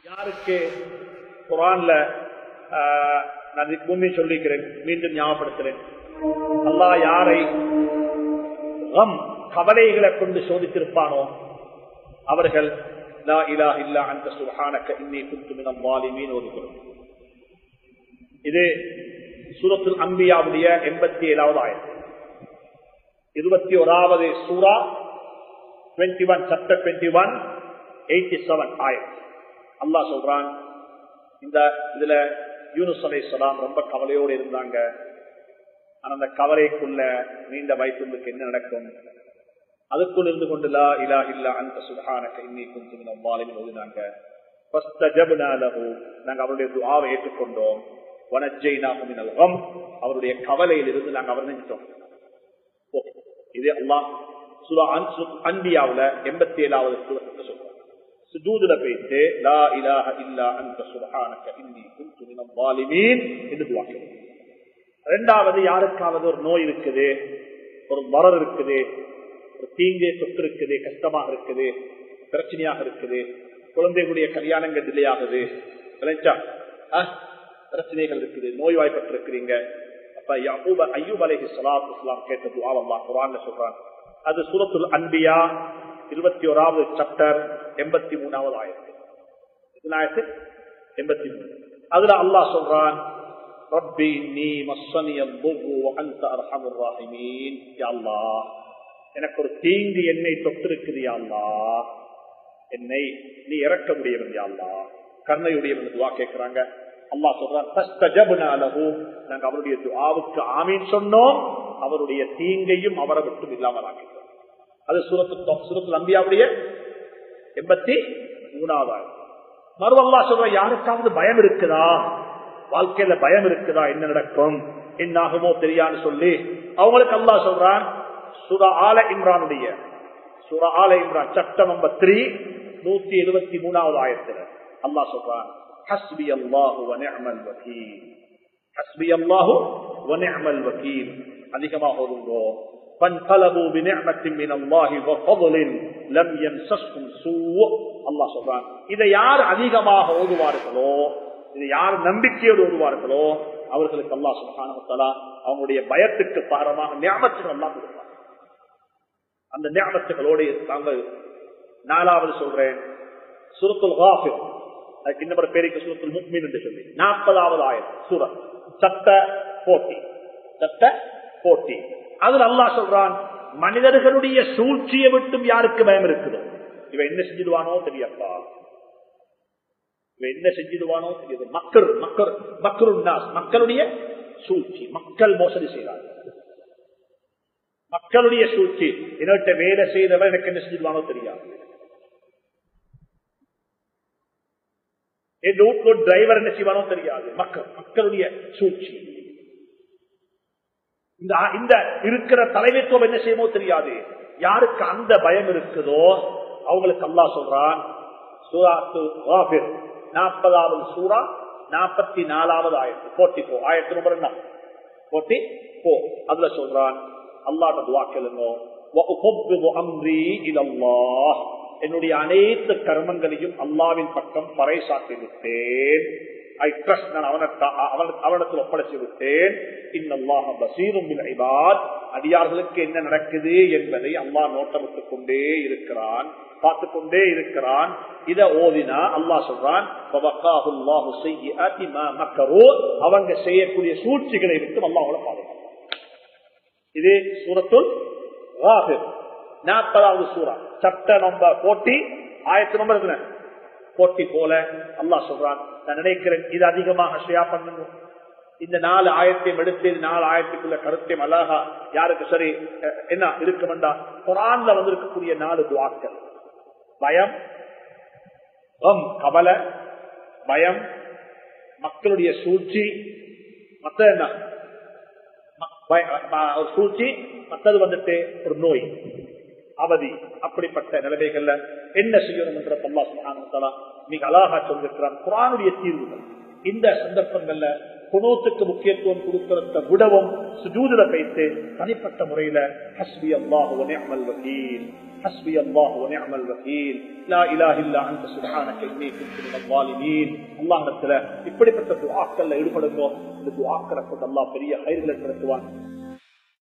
யாருக்கு குர்ஆன்ல நான் முன்னே சொல்லிக்கிறேன், மீண்டும் ஞாபகப்படுத்துறேன். அல்லாஹ் யாரை கவலைகளை கொண்டு சோதித்திருப்பானோ அவர்கள் லா இலாஹ இல்லா அன்த சுப்ஹானக இன்னீ குன்து மினல் ஸாலிமீன் ஓதுகிறோம். இது சூரத்துல் அன்பியாவுடைய 87வது ஆயத்து, 21வது சூரா 21 சாப்டர் 21 87 ஆயத். அல்லாஹ் சொல்றான், இந்த இதுல யூனுஸ் அலைஹிஸ்ஸலாம் ரொம்ப கவலையோடு இருந்தாங்க. ஆனா அந்த கவலைக்குள்ள நீண்ட வயசுக்கு என்ன நடக்கும், அதுக்குள் இருந்து கொண்டு லா இலாஹ இல்லா அன்த சுப்ஹானக இன்னீ குன்து மினல் ஸாலிமீன் ஓதினாங்க. ஃபஸ்தஜப்னா லஹு, நாங்க அவருடைய துஆவை ஏற்றுக்கொண்டோம். வனஜ்ஜைனாஹு மினல் கம், அவருடைய கவலையில் இருந்து நாங்க அவரை நினைத்தோம். இது அல்லாஹ் சூரா அன்பியாவுல 87வது சூரத்துல சொல்றாங்க. சுஜூதுல போயிட்டு லா இலாஹ இல்லா அன்த சுப்ஹானக இன்னீ குன்து மினல் ஸாலிமீன் என்று துஆ கேட்கணும். இரண்டாவது, யாருக்காவது ஒரு நோய் இருக்குது, ஒரு மரணம் இருக்குது, ஒரு தீங்கு தொற்று இருக்குது, கஷ்டமாக இருக்குது, பிரச்சனையாக இருக்குது, குழந்தைகளுடைய கல்யாணங்கள் டிலே ஆகுது, பிரச்சனைகள் இருக்குது, நோய்வாய்ப்பட்டு இருக்கிறீங்க. அப்ப அய்யூப் அலைஹிஸ்ஸலாத்து வஸ்ஸலாம் கேட்ட துஆ அல்லாஹ் குர்ஆன்ல சொல்றான். அது சூரத்துல் அன்பியா 21வது சாப்டர் 83வது ஆயத்து. இது ஆயத்து 83. அதுல அல்லாஹ் சொல்றான், ரப்பி இன்னீ மஸ்ஸனியல் துர்ரு வ அன்த அர்ஹமுர் ராஹிமீன். யா அல்லாஹ், எனக்கு ஒரு தீங்கு என்னை தொட்டிருக்குது யா அல்லாஹ், என்னை நீ இறக்க முடியவன் யா அல்லாஹ், கருணையுடையவன் துஆ கேட்கிறாங்க. அல்லாஹ் சொல்றான், ஃபஸ்தஜப்னா லஹு, நாங்க அவருடைய துஆவுக்கு ஆமீன் சொன்னோம், அவருடைய தீங்கையும் அவரை விட்டு இல்லாமல் ஆக்கிட்டோம். அது சூரத்துல் அன்பியாவுடைய 83வது ஆயத்து. மறுபடியும் அல்லாஹ் சொல்றான், யாருக்காவது பயம் இருக்குதா, வாழ்க்கையில பயம் இருக்குதா, என்ன நடக்கும் என்ன ஆகுமோ தெரியான்னு சொல்லி அவங்களுக்கு அல்லாஹ் சொல்றான், சூரா ஆல இம்ரானுடைய சூரா ஆல இம்ரான் சாப்டர் நம்பர் 3 173வது ஆயத்துல அல்லாஹ் சொல்றான், ஹஸ்பி அல்லாஹு வ நிஅமல் வகீல். ஹஸ்பி அல்லாஹு வ நிஅமல் வகீல். அதிகமாக ஓதுங்கோ. فانقلبوا بنعمة من الله وفضل لم يمسسهم سوء. அல்லாஹ் சொல்றான், இதை யார் அதிகமாக ஓதுவார்களோ, இதை யார் நம்பிக்கையோடு ஓதுவார்களோ அவர்களுக்கு அல்லாஹ் சுப்ஹானஹு வ தஆலா அவங்களுடைய பயத்துக்கு பாரமாக நிஅமத்துகள் அல்லாஹ் கொடுப்பார். அந்த நிஅமத்துகளோடு நாங்கள் 4வது சொல்றேன், சூரத்துல் காஃபிர், அதுக்கு இன்னொரு பேருக்கு சூரத்துல் முஃமின் என்று சொல்லி 40வது ஆயத் சூரா சாப்டர் 40. அதுல அல்லாஹ் சொல்றான், மனிதர்களுடைய சூழ்ச்சியை விட்டும் யாருக்கு பயம் இருக்குதோ இவன் என்ன செஞ்சிடுவானோ தெரியப்பா, இவன் என்ன செஞ்சிடுவானோ தெரியுது. மக்களுடைய சூழ்ச்சி, மக்கள் மோசடி செய்யறாங்க, மக்களுடைய சூழ்ச்சி. என்னட்ட வேலை செய்தவன் எனக்கு என்ன செஞ்சிடுவானோ தெரியாது, என் ரூட் டிரைவர் என்ன செய்வானோ தெரியாது. மக்களுடைய சூழ்ச்சி. இந்த இருக்கிற தலைமைத்துவம் என்ன செய்யுமோ தெரியாது. யாருக்கு அந்த பயம் இருக்குதோ அவங்களுக்கு அல்லாஹ் சொல்றான், சூரத்துல் காஃபிர் 40வது சூரா 44வது ஆயத்து 44 ஆயத்து நம்பர் 44. அதுல சொல்றான், அல்லாஹ்ட்ட துஆ கேளுங்க, வ உஃபிது அம்ரி இலல்லாஹ், என்னுடைய அனைத்து கர்மங்களையும் அல்லாஹ்வின் பக்கம் பறைசாற்றி விட்டேன். I trust, நான் அவனிடத்தில் ஒப்படைத்து விட்டேன். இன்னல்லாஹ பஸீரும் பில் இபாத், அடியார்களுக்கு என்ன நடக்குது என்பதை அல்லாஹ் நோட்டமிட்டுக் கொண்டே இருக்கிறான், பார்த்துக் கொண்டே இருக்கிறான். இத ஓதினா அல்லாஹ் சொல்றான், ஃபவகாஹுல்லாஹு ஸய்யிஆத்தி மா மக்கரு, அவங்க செய்யக்கூடிய சூழ்ச்சிகளை விட்டு அல்லாஹ் அவங்களை பாதுகாப்பான். இது சூரத்துல் காஃபிர் 40வது சூரா சாப்டர் நம்பர் 40 ஆயத்து நம்பர் 40 போல அல்லாஹ் சொல்றான், நான் நினைக்கிறேன் இது அதிகமாக ஷேயா பண்ணுங்க. இந்த 4 ஆயத்தையும் எடுத்து 4 ஆயத்துக்குள்ள கருத்தையும் அழகா யாருக்கு சரி என்ன இருக்க வேண்டாம். குர்ஆன்ல வந்திருக்கக்கூடிய 4 துஆக்கள், பயம், கவலை, பயம், மக்களுடைய சூழ்ச்சி, மற்ற என்ன சூழ்ச்சி, மற்றது வந்துட்டு ஒரு நோய், அவதி. அப்படிப்பட்ட நிலைமைகள்ல என்ன செய்யணும் என்ற அல்லாஹ் சுப்ஹானஹு வ தஆலா மிக அழகா சொல்லிருக்கிறான். குர்ஆனுடைய தீர்வுகள் இந்த சந்தர்ப்பங்கள்ல குனூத்துக்கு முக்கியத்துவம் கொடுக்கிறத விடவும் சுஜூதுல வைத்து தனிப்பட்ட முறையில ஹஸ்பி அல்லாஹு வ நிஅமல் வகீல், ஹஸ்பி அல்லாஹு வ நிஅமல் வகீல், லா இலாஹ இல்லா அன்த சுப்ஹானக இன்னீ குன்து மினல் ஸாலிமீன். அல்லாஹ்விடத்துல இப்படிப்பட்ட துஆக்கள்ல ஈடுபடுங்க. இந்த துஆக்களை கொண்டு அல்லாஹ் பெரிய கைர்களை திரட்டுவான்.